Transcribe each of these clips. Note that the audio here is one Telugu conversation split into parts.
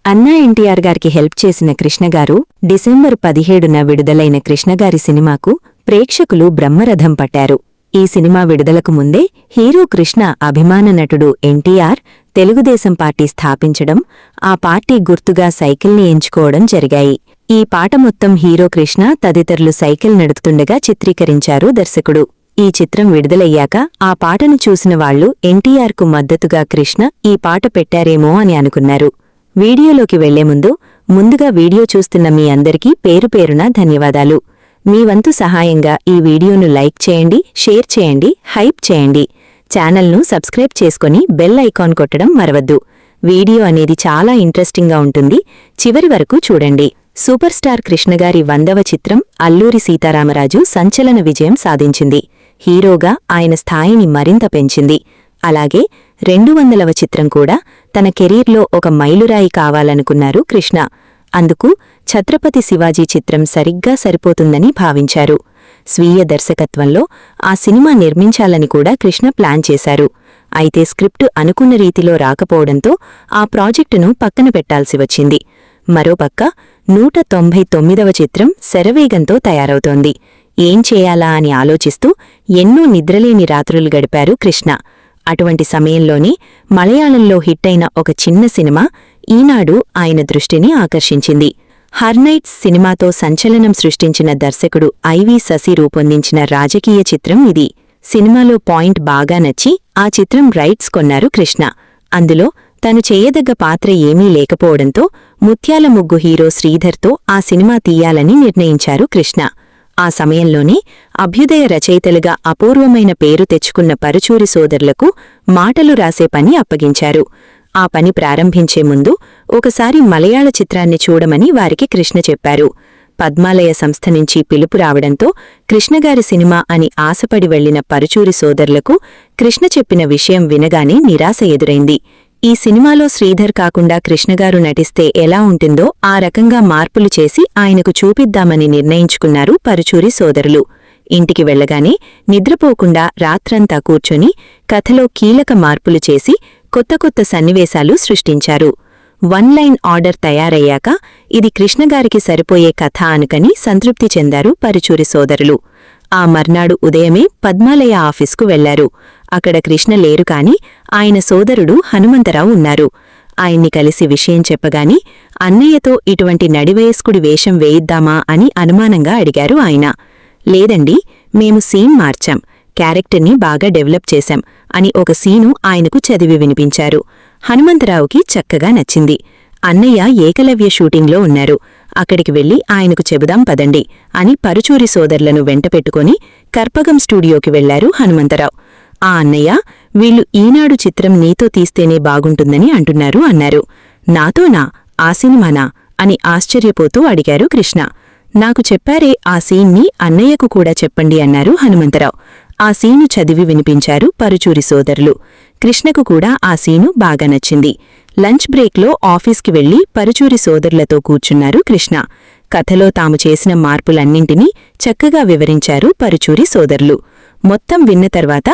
అన్నా ఎన్టీఆర్ గారికి హెల్ప్ చేసిన కృష్ణగారు డిసెంబర్ 17న విడుదలైన కృష్ణగారి సినిమాకు ప్రేక్షకులు బ్రహ్మరథం పట్టారు. ఈ సినిమా విడుదలకు ముందే హీరో కృష్ణ అభిమాన నటుడు ఎన్టీఆర్ తెలుగుదేశం పార్టీ స్థాపించడం, ఆ పార్టీ గుర్తుగా సైకిల్ని ఎంచుకోవడం జరిగాయి. ఈ పాట మొత్తం హీరో కృష్ణ తదితరులు సైకిల్ నడుపుతుండగా చిత్రీకరించారు దర్శకుడు. ఈ చిత్రం విడుదలయ్యాక ఆ పాటను చూసిన వాళ్లు ఎన్టీఆర్కు మద్దతుగా కృష్ణ ఈ పాట పెట్టారేమో అని అనుకున్నారు. వీడియోలోకి వెళ్లే ముందుగా వీడియో చూస్తున్న మీ అందరికీ పేరు పేరున ధన్యవాదాలు. మీ వంతు సహాయంగా ఈ వీడియోను లైక్ చేయండి, షేర్ చేయండి, హైప్ చేయండి. ఛానల్ను సబ్స్క్రైబ్ చేసుకుని బెల్ ఐకాన్ కొట్టడం మరవద్దు. వీడియో అనేది చాలా ఇంట్రెస్టింగ్గా ఉంటుంది, చివరి వరకు చూడండి. సూపర్ స్టార్ కృష్ణగారి 100వ చిత్రం అల్లూరి సీతారామరాజు సంచలన విజయం సాధించింది. హీరోగా ఆయన స్థాయిని మరింత పెంచింది. అలాగే 200వ చిత్రం కూడా తన కెరీర్లో ఒక మైలురాయి కావాలనుకున్నారు కృష్ణ. అందుకు ఛత్రపతి శివాజీ చిత్రం సరిగ్గా సరిపోతుందని భావించారు. స్వీయ దర్శకత్వంలో ఆ సినిమా నిర్మించాలని కూడా కృష్ణ ప్లాన్ చేశారు. అయితే స్క్రిప్టు అనుకున్న రీతిలో రాకపోవడంతో ఆ ప్రాజెక్టును పక్కన పెట్టాల్సి వచ్చింది. మరోపక్క 199వ చిత్రం శరవేగంతో తయారవుతోంది. ఏం చేయాలా అని ఆలోచిస్తూ ఎన్నో నిద్రలేని రాత్రులు గడిపారు కృష్ణ. అటువంటి సమయంలోనే మలయాళంలో హిట్టైన ఒక చిన్న సినిమా ఈనాడు ఆయన దృష్టిని ఆకర్షించింది. హర్నైట్స్ సినిమాతో సంచలనం సృష్టించిన దర్శకుడు ఐవి శశి రూపొందించిన రాజకీయ చిత్రం ఇది. సినిమాలో పాయింట్ బాగా నచ్చి ఆ చిత్రం రైట్స్ కొన్నారు కృష్ణ. అందులో తను చేయదగ్గ పాత్ర ఏమీ లేకపోవడంతో ముత్యాల ముగ్గు హీరో శ్రీధర్తో ఆ సినిమా తీయాలని నిర్ణయించారు కృష్ణ. ఆ సమయంలోనే అభ్యుదయ రచయితలుగా అపూర్వమైన పేరు తెచ్చుకున్న పరుచూరి సోదరులకు మాటలు రాసే పని అప్పగించారు. ఆ పని ప్రారంభించే ముందు ఒకసారి మలయాళ చిత్రాన్ని చూడమని వారికి కృష్ణ చెప్పారు. పద్మాలయ సంస్థ నుంచి పిలుపు రావడంతో కృష్ణగారి సినిమా అని ఆశపడి వెళ్లిన పరుచూరి సోదరులకు కృష్ణ చెప్పిన విషయం వినగానే నిరాశ ఎదురైంది. ఈ సినిమాలో శ్రీధర్ కాకుండా కృష్ణగారు నటిస్తే ఎలా ఉంటుందో ఆ రకంగా మార్పులు చేసి ఆయనకు చూపిద్దామని నిర్ణయించుకున్నారు పరుచూరి సోదరులు. ఇంటికి వెళ్లగానే నిద్రపోకుండా రాత్రంతా కూర్చొని కథలో కీలక మార్పులు చేసి కొత్త కొత్త సన్నివేశాలు సృష్టించారు. 1 లైన్ ఆర్డర్ తయారయ్యాక ఇది కృష్ణగారికి సరిపోయే కథ అనుకని సంతృప్తి చెందారు పరుచూరి సోదరులు. ఆ మర్నాడు ఉదయమే పద్మాలయ ఆఫీస్కు వెళ్లారు. అక్కడ కృష్ణ లేరు కాని ఆయన సోదరుడు హనుమంతరావు ఉన్నారు. ఆయన్ని కలిసి విషయం చెప్పగాని అన్నయ్యతో ఇటువంటి నడివయస్కుడి వేషం వేయిద్దామా అని అనుమానంగా అడిగారు ఆయన. లేదండి, మేము సీన్ మార్చాం, క్యారెక్టర్ని బాగా డెవలప్ చేశాం అని ఒక సీను ఆయనకు చదివి వినిపించారు. హనుమంతరావుకి చక్కగా నచ్చింది. అన్నయ్య ఏకలవ్య షూటింగ్లో ఉన్నారు, అక్కడికి వెళ్లి ఆయనకు చెబుదాం పదండి అని పరుచూరి సోదరులను వెంటపెట్టుకుని కర్పగం స్టూడియోకి వెళ్లారు హనుమంతరావు. ఆ అన్నయ్య, వీళ్లు ఈనాడు చిత్రం నీతో తీస్తేనే బాగుంటుందని అంటున్నారు అన్నారు. నాతోనా? ఆ సినిమానా అని ఆశ్చర్యపోతూ అడిగారు కృష్ణ. నాకు చెప్పారే ఆ సీన్ని అన్నయ్యకు కూడా చెప్పండి అన్నారు హనుమంతరావు. ఆ సీను చదివి వినిపించారు పరుచూరి సోదరులు. కృష్ణకు కూడా ఆ సీను బాగా నచ్చింది. లంచ్ బ్రేక్లో ఆఫీస్కి వెళ్లి పరుచూరి సోదరులతో కూర్చున్నారు కృష్ణ. కథలో తాము చేసిన మార్పులన్నింటినీ చక్కగా వివరించారు పరుచూరి సోదరులు. మొత్తం విన్న తర్వాత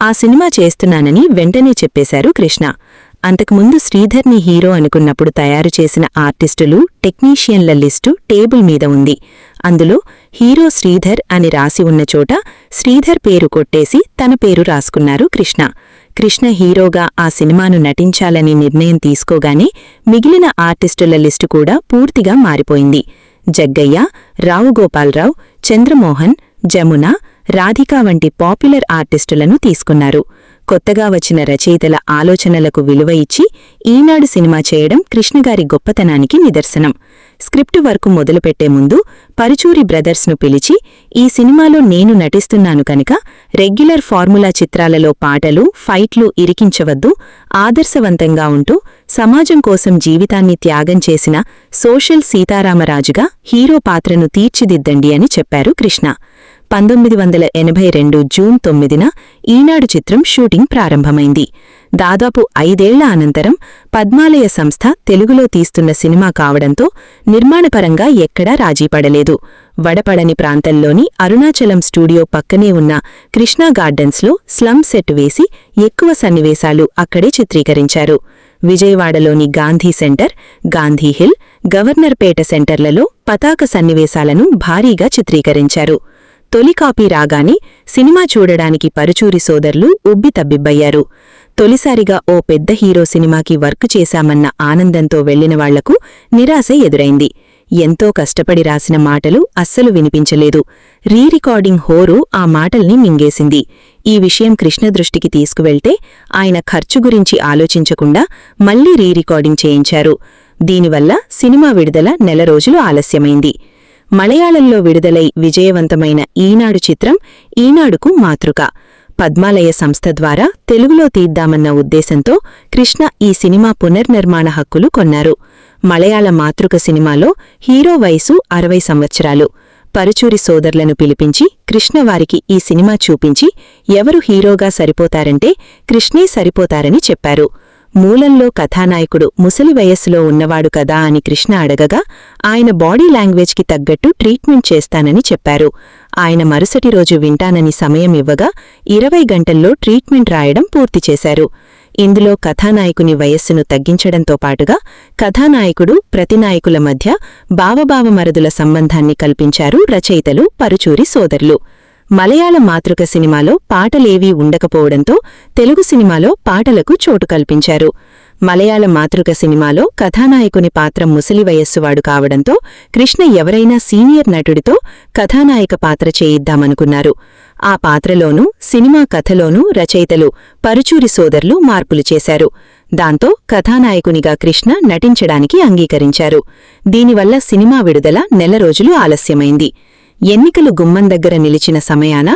ఆ సినిమా చేస్తున్నానని వెంటనే చెప్పేశారు కృష్ణ. అంతకుముందు శ్రీధర్ని హీరో అనుకున్నప్పుడు తయారు చేసిన ఆర్టిస్టులు, టెక్నీషియన్ల లిస్టు టేబుల్ మీద ఉంది. అందులో హీరో శ్రీధర్ అని రాసి ఉన్న చోట శ్రీధర్ పేరు కొట్టేసి తన పేరు రాసుకున్నారు కృష్ణ. కృష్ణ హీరోగా ఆ సినిమాను నటించాలని నిర్ణయం తీసుకోగానే మిగిలిన ఆర్టిస్టుల లిస్టు కూడా పూర్తిగా మారిపోయింది. జగ్గయ్య, రావు గోపాలరావు, చంద్రమోహన్, జమున, రాధికా వంటి పాపులర్ ఆర్టిస్టులను తీసుకున్నారు. కొత్తగా వచ్చిన రచయితల ఆలోచనలకు విలువ ఇచ్చి ఈనాడు సినిమా చేయడం కృష్ణగారి గొప్పతనానికి నిదర్శనం. స్క్రిప్టు వర్కు మొదలుపెట్టే ముందు పరుచూరి బ్రదర్స్ను పిలిచి, ఈ సినిమాలో నేను నటిస్తున్నాను కనుక రెగ్యులర్ ఫార్ములా చిత్రాలలో పాటలు, ఫైట్లు ఇరికించవద్దు, ఆదర్శవంతంగా ఉంటూ సమాజం కోసం జీవితాన్ని త్యాగం చేసిన సోషల్ సీతారామరాజుగా హీరో పాత్రను తీర్చిదిద్దండి అని చెప్పారు కృష్ణ. 1982 జూన్ 9న ఈనాడు చిత్రం షూటింగ్ ప్రారంభమైంది. దాదాపు 5 ఏళ్ల అనంతరం పద్మాలయ సంస్థ తెలుగులో తీస్తున్న సినిమా కావడంతో నిర్మాణపరంగా ఎక్కడా రాజీపడలేదు. వడపడని ప్రాంతంలోని అరుణాచలం స్టూడియో పక్కనే ఉన్న కృష్ణా గార్డెన్స్లో స్లమ్ సెట్ వేసి ఎక్కువ సన్నివేశాలు అక్కడే చిత్రీకరించారు. విజయవాడలోని గాంధీ సెంటర్, గాంధీహిల్, గవర్నర్పేట సెంటర్లలో పతాక సన్నివేశాలను భారీగా చిత్రీకరించారు. తొలి కాపీ రాగానే సినిమా చూడడానికి పరుచూరి సోదరులు ఉబ్బితబ్బిబ్బయ్యారు. తొలిసారిగా ఓ పెద్ద హీరో సినిమాకి వర్క్ చేశామన్న ఆనందంతో వెళ్లిన వాళ్లకు నిరాశ ఎదురైంది. ఎంతో కష్టపడి రాసిన మాటలు అస్సలు వినిపించలేదు. రీరికార్డింగ్ హోరు ఆ మాటల్ని మింగేసింది. ఈ విషయం కృష్ణ దృష్టికి తీసుకువెళ్తే ఆయన ఖర్చు గురించి ఆలోచించకుండా మళ్లీ రీరికార్డింగ్ చేయించారు. దీనివల్ల సినిమా విడుదల నెల రోజులు ఆలస్యమైంది. మలయాళంలో విడుదలై విజయవంతమైన ఈనాడు చిత్రం ఈనాడుకు మాతృక. పద్మాలయ సంస్థ ద్వారా తెలుగులో తీద్దామన్న ఉద్దేశంతో కృష్ణ ఈ సినిమా పునర్నిర్మాణ హక్కులు కొన్నారు. మలయాళ మాతృక సినిమాలో హీరో వయసు 60 సంవత్సరాలు. పరుచూరి సోదర్లను పిలిపించి కృష్ణవారికి ఈ సినిమా చూపించి ఎవరు హీరోగా సరిపోతారంటే కృష్ణే సరిపోతారని చెప్పారు. మూలంలో కథానాయకుడు ముసలి వయస్సులో ఉన్నవాడు కదా అని కృష్ణ అడగగా ఆయన బాడీ లాంగ్వేజ్కి తగ్గట్టు ట్రీట్మెంట్ చేస్తానని చెప్పారు. ఆయన మరుసటి రోజు వింటానని సమయం ఇవ్వగా 20 గంటల్లో ట్రీట్మెంట్ రాయడం పూర్తి చేశారు. ఇందులో కథానాయకుని వయస్సును తగ్గించడంతో పాటుగా కథానాయకుడు ప్రతినాయకుల మధ్య బావబావమరుదుల సంబంధాన్ని కల్పించారు రచయితలు పరుచూరి సోదరులు. మలయాళ మాతృక సినిమాలో పాటలేవీ ఉండకపోవడంతో తెలుగు సినిమాలో పాటలకు చోటు కల్పించారు. మలయాళ మాతృక సినిమాలో కథానాయకుని పాత్ర ముసలి వయస్సువాడు కావడంతో కృష్ణ ఎవరైనా సీనియర్ నటుడితో కథానాయక పాత్ర చేయిద్దామనుకున్నారు. ఆ పాత్రలోనూ సినిమా కథలోనూ రచయితలు పరుచూరి సోదరులు మార్పులు చేశారు. దాంతో కథానాయకునిగా కృష్ణ నటించడానికి అంగీకరించారు. దీనివల్ల సినిమా విడుదల నెల రోజులు ఆలస్యమైంది. ఎన్నికలు గుమ్మం దగ్గర నిలిచిన సమయాన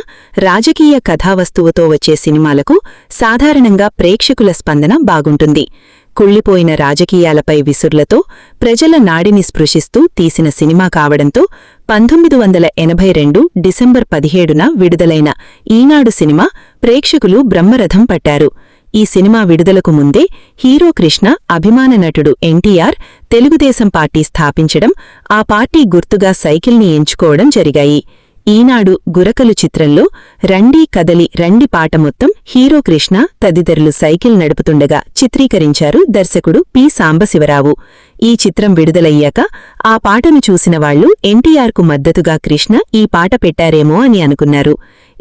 రాజకీయ కథావస్తువుతో వచ్చే సినిమాలకు సాధారణంగా ప్రేక్షకుల స్పందన బాగుంటుంది. కుళ్లిపోయిన రాజకీయాలపై విసుర్లతో ప్రజల నాడిని స్పృశిస్తూ తీసిన సినిమా కావడంతో 1982 డిసెంబర్ 17న విడుదలైన ఈనాడు సినిమా ప్రేక్షకులు బ్రహ్మరథం పట్టారు. ఈ సినిమా విడుదలకు ముందే హీరో కృష్ణ అభిమాన నటుడు ఎన్టీఆర్ తెలుగుదేశం పార్టీ స్థాపించడం, ఆ పార్టీ గుర్తుగా సైకిల్ని ఎంచుకోవడం జరిగాయి. ఈనాడు గురకలు చిత్రంలో రండి కదలి రండి పాట మొత్తం హీరో కృష్ణ తదితరులు సైకిల్ నడుపుతుండగా చిత్రీకరించారు దర్శకుడు పి. సాంబశివరావు. ఈ చిత్రం విడుదలయ్యాక ఆ పాటను చూసిన వాళ్లు ఎన్టీఆర్కు మద్దతుగా కృష్ణ ఈ పాట పెట్టారేమో అని అనుకున్నారు.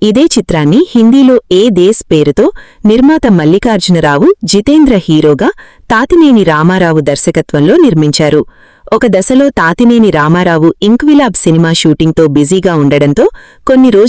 ఇదే చిత్రాన్ని హిందీలో ఏ దేశ్ పేరుతో నిర్మాత మల్లికార్జునరావు జితేంద్ర హీరోగా తాతినేని రామారావు దర్శకత్వంలో నిర్మించారు. ఒక దశలో తాతినేని రామారావు ఇంక్విలాబ్ సినిమా షూటింగ్తో బిజీగా ఉండడంతో కొన్ని రోజులు